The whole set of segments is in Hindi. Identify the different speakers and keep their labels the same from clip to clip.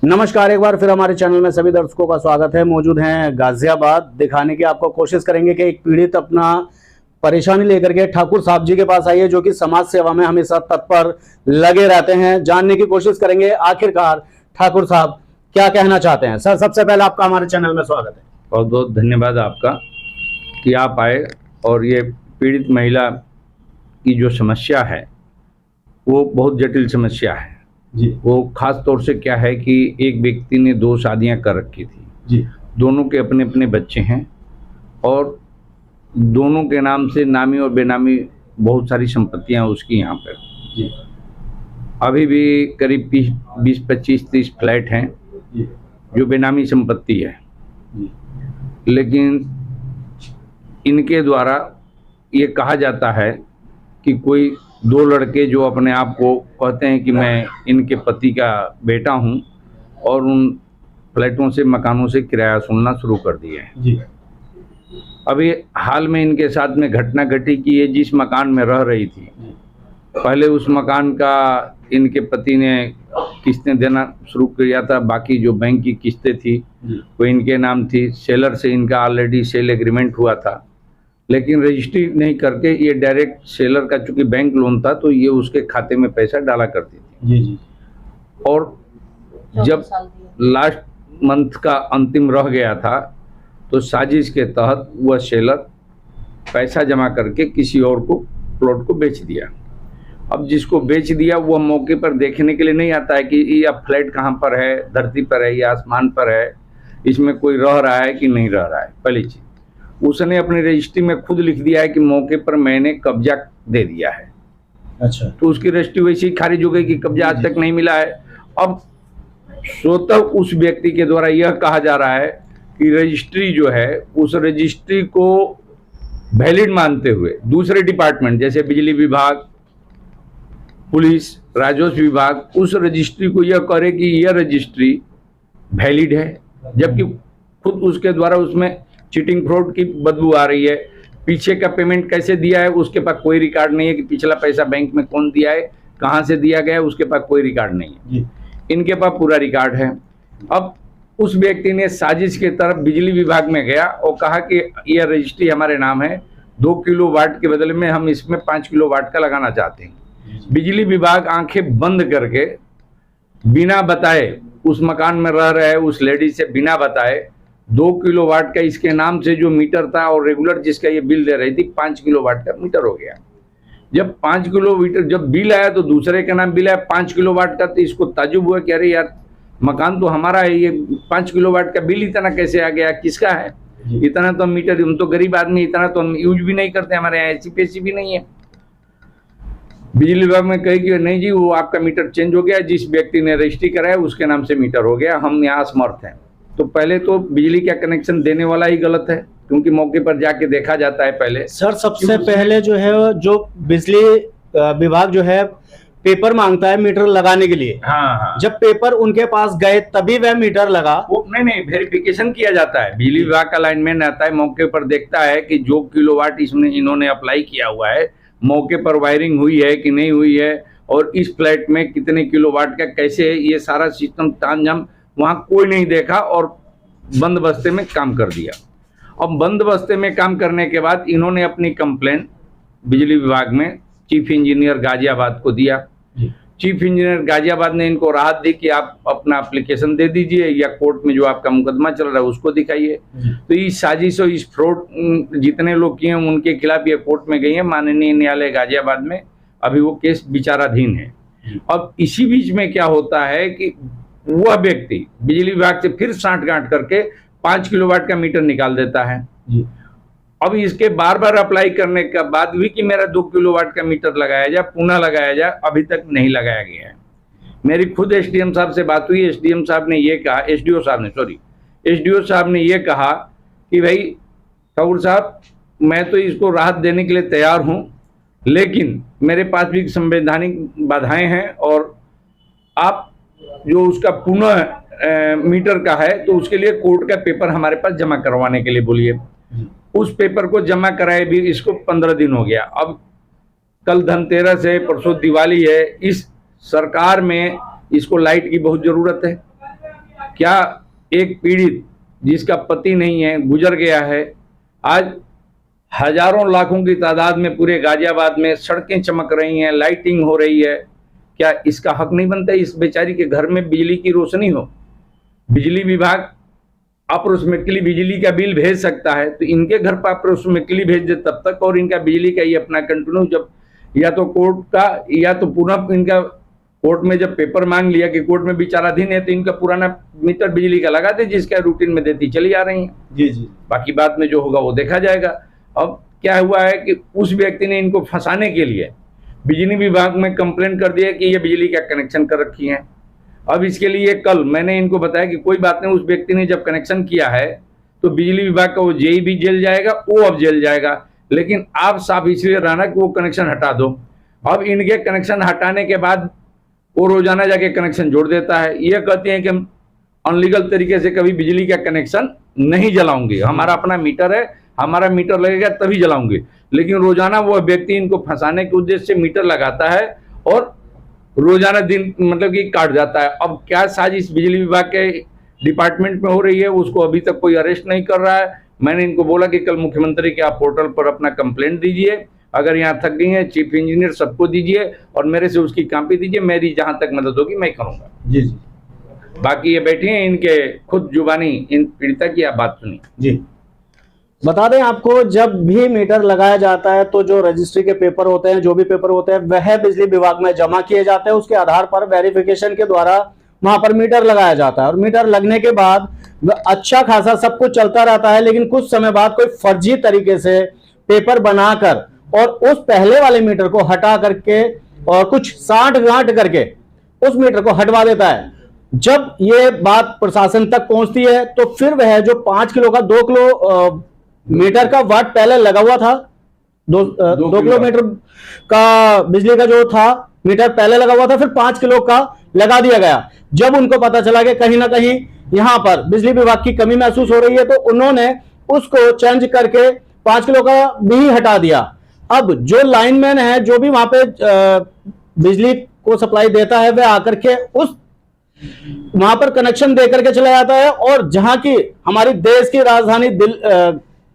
Speaker 1: नमस्कार, एक बार फिर हमारे चैनल में सभी दर्शकों का स्वागत है। मौजूद हैं गाजियाबाद। दिखाने की आपको कोशिश करेंगे कि एक पीड़ित अपना परेशानी लेकर के ठाकुर साहब जी के पास आई है, जो कि समाज सेवा में हमेशा तत्पर लगे रहते हैं। जानने की कोशिश करेंगे आखिरकार ठाकुर साहब क्या कहना चाहते हैं। सर, सबसे पहले आपका हमारे चैनल में स्वागत है।
Speaker 2: बहुत बहुत धन्यवाद आपका कि आप आए। और ये पीड़ित महिला की जो समस्या है वो बहुत जटिल समस्या है
Speaker 1: जी।
Speaker 2: वो खास तौर से क्या है कि एक व्यक्ति ने 2 शादियां कर रखी थी
Speaker 1: जी।
Speaker 2: दोनों के अपने अपने बच्चे हैं और दोनों के नाम से नामी और बेनामी बहुत सारी संपत्तियां उसकी यहाँ पर
Speaker 1: जी।
Speaker 2: अभी भी करीब 20, 25, 30 फ्लैट हैं
Speaker 1: जी।
Speaker 2: जो बेनामी संपत्ति है
Speaker 1: जी।
Speaker 2: लेकिन इनके द्वारा ये कहा जाता है कि कोई 2 लड़के जो अपने आप को कहते हैं कि मैं इनके पति का बेटा हूं और उन फ्लैटों से मकानों से किराया सुनना शुरू कर दिए हैं।
Speaker 1: जी।
Speaker 2: अभी हाल में इनके साथ में घटना घटी कि ये जिस मकान में रह रही थी, पहले उस मकान का इनके पति ने किस्तें देना शुरू किया था। बाकी जो बैंक की किस्तें थी वो इनके नाम थी। सेलर से इनका ऑलरेडी सेल एग्रीमेंट हुआ था, लेकिन रजिस्ट्री नहीं करके ये डायरेक्ट सेलर का, चूंकि बैंक लोन था तो ये उसके खाते में पैसा डाला करती थी।
Speaker 1: जी जी।
Speaker 2: और जब लास्ट मंथ का अंतिम रह गया था तो साजिश के तहत वह सेलर पैसा जमा करके किसी और को प्लॉट को बेच दिया। अब जिसको बेच दिया वह मौके पर देखने के लिए नहीं आता है कि ये अब फ्लैट कहाँ पर है, धरती पर है या आसमान पर है, इसमें कोई रह रहा है कि नहीं रह रहा है। पहली चीज, उसने अपनी रजिस्ट्री में खुद लिख दिया है कि मौके पर मैंने कब्जा दे दिया है।
Speaker 1: अच्छा।
Speaker 2: तो उसकी रजिस्ट्री वैसे ही खारिज हो गई कि कब्जा आज तक नहीं मिला है। अब स्वतः उस व्यक्ति के द्वारा यह कहा जा रहा है कि रजिस्ट्री जो है, उस रजिस्ट्री को वैलिड मानते हुए दूसरे डिपार्टमेंट जैसे बिजली विभाग, पुलिस, राजस्व विभाग उस रजिस्ट्री को यह करे कि यह रजिस्ट्री वैलिड है, जबकि खुद उसके द्वारा उसमें चीटिंग फ्रॉड की बदबू आ रही है। पीछे का पेमेंट कैसे दिया है उसके पास कोई रिकॉर्ड नहीं है कि पिछला पैसा बैंक में कौन दिया है, कहाँ से दिया गया है, उसके पास कोई रिकॉर्ड नहीं है। इनके पास पूरा रिकॉर्ड है। अब उस व्यक्ति ने साजिश के तरफ बिजली विभाग में गया और कहा कि यह रजिस्ट्री हमारे नाम है, 2 किलोवाट के बदले में हम इसमें 5 किलोवाट का लगाना चाहते हैं। बिजली विभाग आंखें बंद करके बिना बताए उस मकान में रह रहे उस लेडीज से बिना बताए 2 किलोवाट का इसके नाम से जो मीटर था और रेगुलर जिसका ये बिल दे रही थी 5 किलोवाट का मीटर हो गया। जब 5 किलोमीटर जब बिल आया तो दूसरे के नाम बिल आया 5 किलोवाट का, तो इसको ताजुब हुआ कि अरे यार मकान तो हमारा है, ये 5 किलोवाट का बिल इतना कैसे आ गया, किसका है? इतना तो मीटर, हम तो गरीब आदमी, इतना तो हम यूज भी नहीं करते, हमारे यहाँ ऐसी पैसी भी नहीं है। बिजली विभाग में कही कि नहीं जी, वो आपका मीटर चेंज हो गया, जिस व्यक्ति ने रजिस्ट्री कराया उसके नाम से मीटर हो गया, हम यहाँ असमर्थ हैं। तो पहले तो बिजली का कनेक्शन देने वाला ही गलत है, क्योंकि मौके पर जाके देखा जाता है पहले।
Speaker 1: सर, सबसे पहले जो है, जो बिजली विभाग जो है पेपर मांगता है मीटर लगाने के लिए।
Speaker 2: हाँ।
Speaker 1: जब पेपर उनके पास गए तभी वह मीटर लगा।
Speaker 2: वो नहीं, वेरिफिकेशन किया जाता है। बिजली विभाग का लाइनमैन आता है, मौके पर देखता है कि जो किलोवाट इसमें इन्होंने अप्लाई किया हुआ है, मौके पर वायरिंग हुई है कि नहीं हुई है, और इस फ्लैट में कितने किलोवाट का कैसे है, ये सारा सिस्टम तामझाम वहाँ कोई नहीं देखा और बंद बस्ते में काम कर दिया। अब बंद बस्ते में काम करने के बाद इन्होंने अपनी कंप्लेंट बिजली विभाग में चीफ इंजीनियर गाजियाबाद को दिया। चीफ इंजीनियर गाजियाबाद ने इनको राहत दी कि आप अपना एप्लीकेशन दे दीजिए या कोर्ट में जो आपका मुकदमा चल रहा है उसको दिखाइए। तो इस साजिश और इस फ्रॉड जितने लोग किए हैं उनके खिलाफ ये कोर्ट में गई है, माननीय न्यायालय गाजियाबाद में। अभी वो केस विचाराधीन है। अब इसी बीच में क्या होता है कि वह व्यक्ति बिजली विभाग से फिर साँठ-गांठ करके 5 किलोवाट का मीटर निकाल देता है। अब इसके बार बार अप्लाई करने के बाद भी कि मेरा 2 किलोवाट का मीटर लगाया जाए, पुनः लगाया जाए, अभी तक नहीं लगाया गया है। मेरी खुद एसडीएम साहब से बात हुई। एसडीएम साहब ने ये कहा, एसडीओ साहब ने ये कहा कि भाई ठाकुर साहब, मैं तो इसको राहत देने के लिए तैयार हूँ, लेकिन मेरे पास भी संवैधानिक बाधाएं हैं और आप जो उसका पुनः मीटर का है तो उसके लिए कोर्ट का पेपर हमारे पास जमा करवाने के लिए बोलिए। उस पेपर को जमा कराए भी इसको 15 दिन हो गया। अब कल धनतेरस है, परसों दिवाली है। इस सरकार में इसको लाइट की बहुत ज़रूरत है। क्या एक पीड़ित जिसका पति नहीं है, गुजर गया है, आज हजारों लाखों की तादाद में पूरे गाजियाबाद में सड़कें चमक रही हैं, लाइटिंग हो रही है, क्या इसका हक नहीं बनता इस बेचारी के घर में बिजली की रोशनी हो? बिजली विभाग अप्रोक्सीमेटली बिजली का बिल भेज सकता है, तो इनके घर पर अप्रोक्सीमेटली भेज दे तब तक, और इनका बिजली का ये अपना कंटिन्यू, जब या तो कोर्ट का या तो पुनः इनका कोर्ट में जब पेपर मांग लिया कि कोर्ट में विचाराधीन है, तो इनका पुराना मीटर बिजली का लगा दे जिसका रूटीन में देती चली आ रही है।
Speaker 1: जी जी।
Speaker 2: बाकी बाद में जो होगा वो देखा जाएगा। अब क्या हुआ है कि उस व्यक्ति ने इनको फंसाने के लिए बिजली विभाग में कंप्लेंट कर दिया कि ये बिजली का कनेक्शन कर रखी है। अब इसके लिए कल मैंने इनको बताया कि कोई बात नहीं, उस व्यक्ति ने जब कनेक्शन किया है तो बिजली विभाग का वो जेई भी जेल जाएगा, वो अब जेल जाएगा, लेकिन आप साफ इसलिए रहना कि वो कनेक्शन हटा दो। अब इनके कनेक्शन हटाने के बाद वो रोजाना जाके कनेक्शन जोड़ देता है। ये कहते हैं कि हम अनलीगल तरीके से कभी बिजली का कनेक्शन नहीं जलाऊंगे, हमारा अपना मीटर है, हमारा मीटर लगेगा तभी जलाऊंगे, लेकिन रोजाना वो व्यक्ति इनको फंसाने के उद्देश्य से मीटर लगाता है और रोजाना दिन मतलब कि काट जाता है। अब क्या साजिश बिजली विभाग के डिपार्टमेंट में हो रही है, उसको अभी तक कोई अरेस्ट नहीं कर रहा है। मैंने इनको बोला कि कल मुख्यमंत्री के आप पोर्टल पर अपना कंप्लेंट दीजिए, अगर यहाँ थक गई है चीफ इंजीनियर सबको दीजिए और मेरे से उसकी कॉपी दीजिए, मेरी जहां तक मदद होगी मैं करूंगा।
Speaker 1: जी जी।
Speaker 2: बाकी ये बैठे हैं, इनके खुद जुबानी इन पीड़िता की आप बात सुनिए।
Speaker 1: जी, बता दें आपको, जब भी मीटर लगाया जाता है तो जो रजिस्ट्री के पेपर होते हैं, जो भी पेपर होते हैं, वह बिजली विभाग में जमा किए जाते हैं। उसके आधार पर वेरिफिकेशन के द्वारा वहां पर मीटर लगाया जाता है और मीटर लगने के बाद अच्छा खासा सब कुछ चलता रहता है, लेकिन कुछ समय बाद कोई फर्जी तरीके से पेपर बनाकर और उस पहले वाले मीटर को हटा करके और कुछ साठ गांठ करके उस मीटर को हटवा देता है। जब ये बात प्रशासन तक पहुंचती है तो फिर वह जो 5 किलो का 2 किलो मीटर का वाट पहले लगा हुआ था, 2 किलोमीटर का बिजली का जो था मीटर पहले लगा हुआ था, फिर 5 किलो का लगा दिया गया। जब उनको पता चला कि कहीं ना कहीं यहां पर बिजली विभाग की कमी महसूस हो रही है, तो उन्होंने उसको चेंज करके 5 किलो का भी हटा दिया। अब जो लाइनमैन है, जो भी वहां पे बिजली को सप्लाई देता है, वह आकर के उस वहां पर कनेक्शन दे करके चला जाता है। और जहां की हमारी देश की राजधानी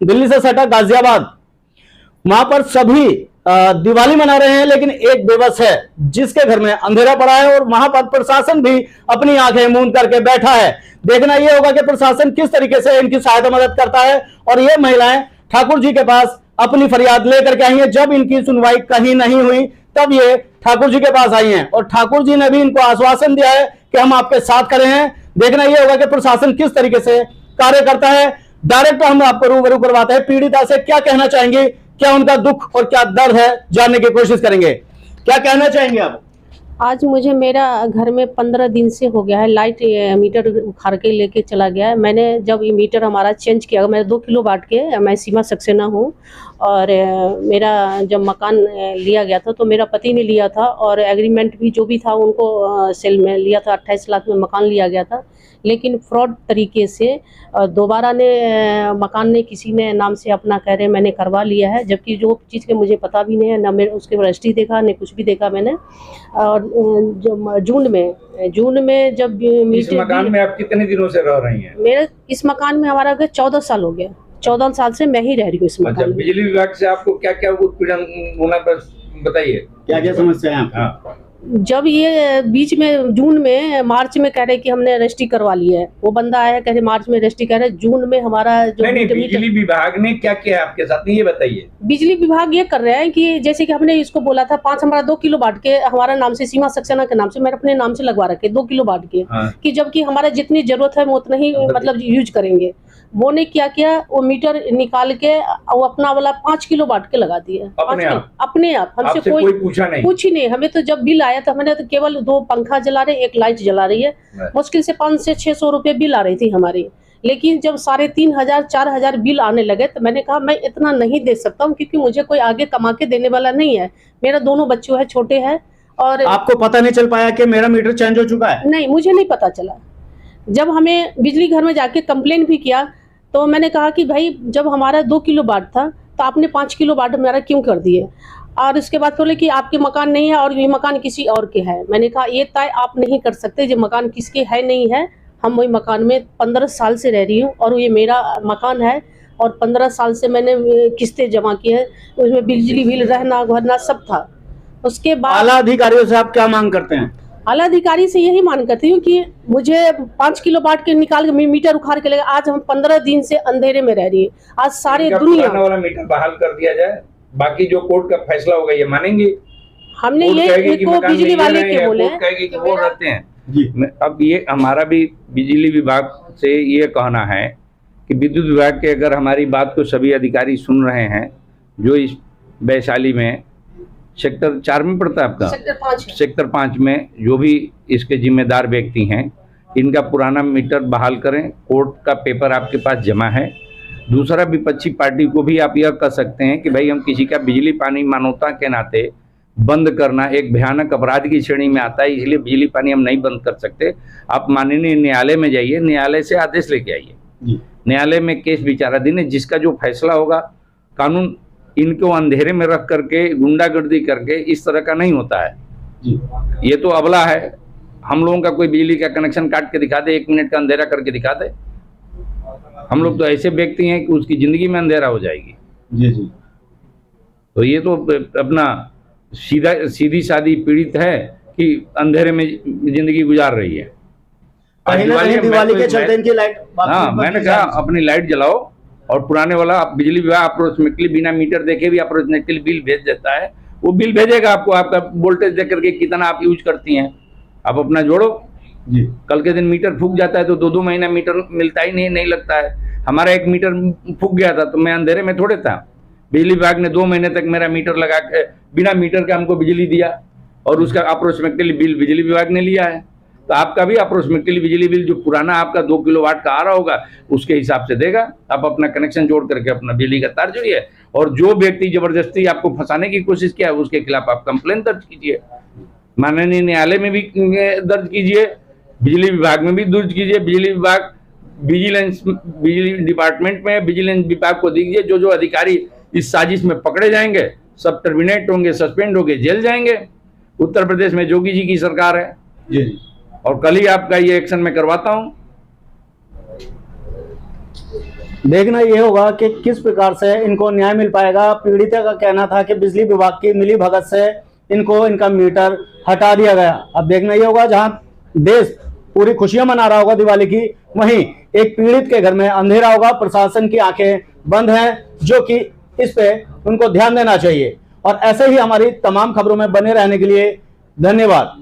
Speaker 1: दिल्ली से सटा गाजियाबाद, वहां पर सभी दिवाली मना रहे हैं, लेकिन एक बेबस है जिसके घर में अंधेरा पड़ा है और वहां पर प्रशासन भी अपनी आंखें मूंद करके बैठा है। देखना यह होगा कि प्रशासन किस तरीके से इनकी सहायता मदद करता है। और ये महिलाएं ठाकुर जी के पास अपनी फरियाद लेकर के आई हैं। जब इनकी सुनवाई कहीं नहीं हुई तब ये ठाकुर जी के पास आई हैं और ठाकुर जी ने भी इनको आश्वासन दिया है कि हम आपके साथ खड़े हैं। देखना यह होगा कि प्रशासन किस तरीके से कार्य करता है। डायरेक्ट हम आपको रूबरू करवाते हैं, पीड़िता से क्या कहना चाहेंगे, क्या उनका दुख और क्या दर्द है, जानने की कोशिश करेंगे। क्या कहना चाहेंगे आप?
Speaker 3: आज मुझे मेरा घर में 15 दिन से हो गया है, लाइट मीटर उखाड़ के लेके चला गया है। मैंने जब ये मीटर हमारा चेंज किया, मैं 2 किलो वाट के, मैं सीमा सक्सेना हूँ, और मेरा जब मकान लिया गया था तो मेरा पति ने लिया था और एग्रीमेंट भी जो भी था उनको सेल में लिया था। 28 लाख में मकान लिया गया था, लेकिन फ्रॉड तरीके से दोबारा ने मकान ने किसी ने नाम से अपना कह रहे मैंने करवा लिया है, जबकि जो चीज़ के मुझे पता भी नहीं है, ना मेरे उसके रजिस्ट्री देखा, न कुछ भी देखा मैंने। और जो जून में जब
Speaker 2: इस मकान में आप कितने दिनों से रह रही हैं?
Speaker 3: मेरे इस मकान में हमारा 14 साल हो गया। 14 साल से मैं ही रह रही हूँ इस मकान में।
Speaker 2: बिजली विभाग से आपको क्या क्या उत्पीड़न होना, बताइए
Speaker 1: क्या क्या समस्या है?
Speaker 2: हाँ।
Speaker 3: जब ये बीच में जून में मार्च में कह रहे कि हमने रजिस्ट्री करवा ली है, वो बंदा आया कह रहे मार्च में रजिस्ट्री कर रहे, जून में हमारा जो
Speaker 2: नहीं, बिजली विभाग ने क्या किया आपके साथ, ये बताइए।
Speaker 3: बिजली विभाग ये कर रहे हैं कि जैसे कि हमने इसको बोला था 5 हमारा 2 किलो वाट के हमारा नाम से सीमा सक्सेना के नाम से मैंने अपने नाम से लगवा रखे 2 किलो वाट के।
Speaker 2: हाँ।
Speaker 3: कि जबकि हमारा जितनी जरूरत है वो उतना ही मतलब यूज करेंगे। वो ने क्या किया, वो मीटर निकाल के वो अपना वाला 5 किलो वाट के लगा दिए अपने आप। हमसे कोई पूछा नहीं, कुछ ही नहीं। हमें तो जब बिल आया था हमने तो केवल 2 पंखा जला रहे, 1 लाइट जला रही है, मुश्किल से 500 से 600 रुपए बिल आ रही थी हमारी। लेकिन जब 3,500 4,000 बिल आने लगे तो मैंने कहा मैं इतना नहीं दे सकता हूँ, क्योंकि मुझे कोई आगे कमा के देने वाला नहीं है। मेरा दोनों बच्चे है, छोटे हैं। और
Speaker 1: आपको पता नहीं चल पाया कि मेरा मीटर चेंज हो चुका है?
Speaker 3: नहीं, मुझे नहीं पता चला। जब हमें बिजली घर में जाके कंप्लेन भी किया तो मैंने कहा कि भाई जब हमारा 2 किलो वाट था तो आपने 5 किलो वाट हमारा क्यों कर दिए। और उसके बाद बोले कि आपके मकान नहीं है और ये मकान किसी और के है। मैंने कहा ये तय आप नहीं कर सकते, जो मकान किसके है नहीं है हम वही मकान में 15 साल से रह रही हूँ और ये मेरा मकान है और 15 साल से मैंने किस्तें जमा की है, उसमें बिजली बिल, रहना घरना सब था। उसके बाद
Speaker 1: आला अधिकारियों से आप क्या मांग करते हैं?
Speaker 3: आला अधिकारी से यही मांग करती हूँ कि मुझे 5 किलो बाट के निकाल के मीटर उखाड़ के लेगा। आज हम 15 दिन से अंधेरे में रह रही है। आज सारे
Speaker 2: इनका
Speaker 3: दुनिया
Speaker 2: पुराना वाला मीटर बहाल कर दिया जाए, बाकी जो कोर्ट का फैसला होगा ये मानेंगे।
Speaker 3: हमने
Speaker 2: कोर्ट
Speaker 3: ये
Speaker 2: कहेगी कि
Speaker 3: को
Speaker 2: मकान में
Speaker 3: बिजली
Speaker 2: ये
Speaker 3: वाले
Speaker 2: रहे
Speaker 3: के
Speaker 2: हैं,
Speaker 3: बोले
Speaker 2: कोर्ट कहेगी कि
Speaker 3: कि
Speaker 2: वो
Speaker 3: मेरा-
Speaker 2: रहते हैं।
Speaker 1: जी
Speaker 2: अब ये हमारा भी बिजली विभाग से ये कहना है कि विद्युत विभाग के अगर हमारी बात को सभी अधिकारी सुन रहे हैं, जो इस वैशाली में सेक्टर 4 में पड़ता है आपका,
Speaker 3: सेक्टर 5
Speaker 2: सेक्टर 5 में जो भी इसके जिम्मेदार व्यक्ति हैं, इनका पुराना मीटर बहाल करें। कोर्ट का पेपर आपके पास जमा है। दूसरा, विपक्षी पार्टी को भी आप यह कह सकते हैं कि भाई हम किसी का बिजली पानी मानवता के नाते बंद करना एक भयानक अपराध की श्रेणी में आता है, इसलिए बिजली पानी हम नहीं बंद कर सकते। आप माननीय न्यायालय में जाइए, न्यायालय से आदेश लेके आइए।
Speaker 1: जी
Speaker 2: न्यायालय में केस विचाराधीन है, जिसका जो फैसला होगा, कानून इनको अंधेरे में रख करके गुंडागर्दी करके इस तरह का नहीं होता है।
Speaker 1: जी
Speaker 2: ये तो अबला है। हम लोगों का कोई बिजली का कनेक्शन काट के दिखा दे, 1 मिनट का अंधेरा करके दिखा दे। हम लोग तो ऐसे व्यक्ति हैं कि उसकी जिंदगी में अंधेरा हो जाएगी।
Speaker 1: जी जी
Speaker 2: तो ये तो अपना सीधी सादी पीड़ित है कि अंधेरे में जिंदगी गुजार रही है।
Speaker 1: कहीं ना कहीं दिवाली के चलते इनकी लाइट
Speaker 2: हाँ, मैंने कहा अपनी लाइट जलाओ और पुराने वाला आप बिजली विभाग अप्रोक्सीमेटली बिना मीटर देखे भी अप्रोक्सीमेटली बिल भेज देता है। वो बिल भेजेगा आपको, आपका वोल्टेज देख करके कितना आप यूज करती हैं, आप अपना जोड़ो।
Speaker 1: जी
Speaker 2: कल के दिन मीटर फूक जाता है तो 2-2 महीना मीटर मिलता ही नहीं लगता है। हमारा 1 मीटर फूक गया था तो मैं अंधेरे में थोड़े था। बिजली विभाग ने 2 महीने तक मेरा मीटर लगा के बिना मीटर का हमको बिजली दिया और उसका अप्रोक्सीमेटली बिल बिजली विभाग ने लिया है। तो आपका भी अप्रोक्सीमेटली बिजली बिल जो पुराना आपका 2 किलोवाट का आ रहा होगा उसके हिसाब से देगा। आप अपना कनेक्शन जोड़ करके अपना बिजली का तार जोड़िए और जो व्यक्ति जबरदस्ती आपको फंसाने की कोशिश किया है उसके खिलाफ आप कंप्लेन दर्ज कीजिए, माननीय न्यायालय में भी दर्ज कीजिए, बिजली विभाग में भी दर्ज कीजिए। बिजली विभाग बिजली डिपार्टमेंट में विजिलेंस विभाग को दीजिए। जो अधिकारी इस साजिश में पकड़े जाएंगे सब टर्मिनेट होंगे, सस्पेंड होंगे, जेल जाएंगे। उत्तर प्रदेश में योगी जी की सरकार है
Speaker 1: जी जी
Speaker 2: और कल ही आपका ये एक्शन मैं करवाता हूं।
Speaker 1: देखना ये होगा कि किस प्रकार से इनको न्याय मिल पाएगा। पीड़िता का कहना था कि बिजली विभाग की मिली भगत से इनको इनका मीटर हटा दिया गया। अब देखना ये होगा, जहां देश पूरी खुशियां मना रहा होगा दिवाली की, वहीं एक पीड़ित के घर में अंधेरा होगा। प्रशासन की आंखें बंद हैं, जो कि इस पे उनको ध्यान देना चाहिए। और ऐसे ही हमारी तमाम खबरों में बने रहने के लिए धन्यवाद।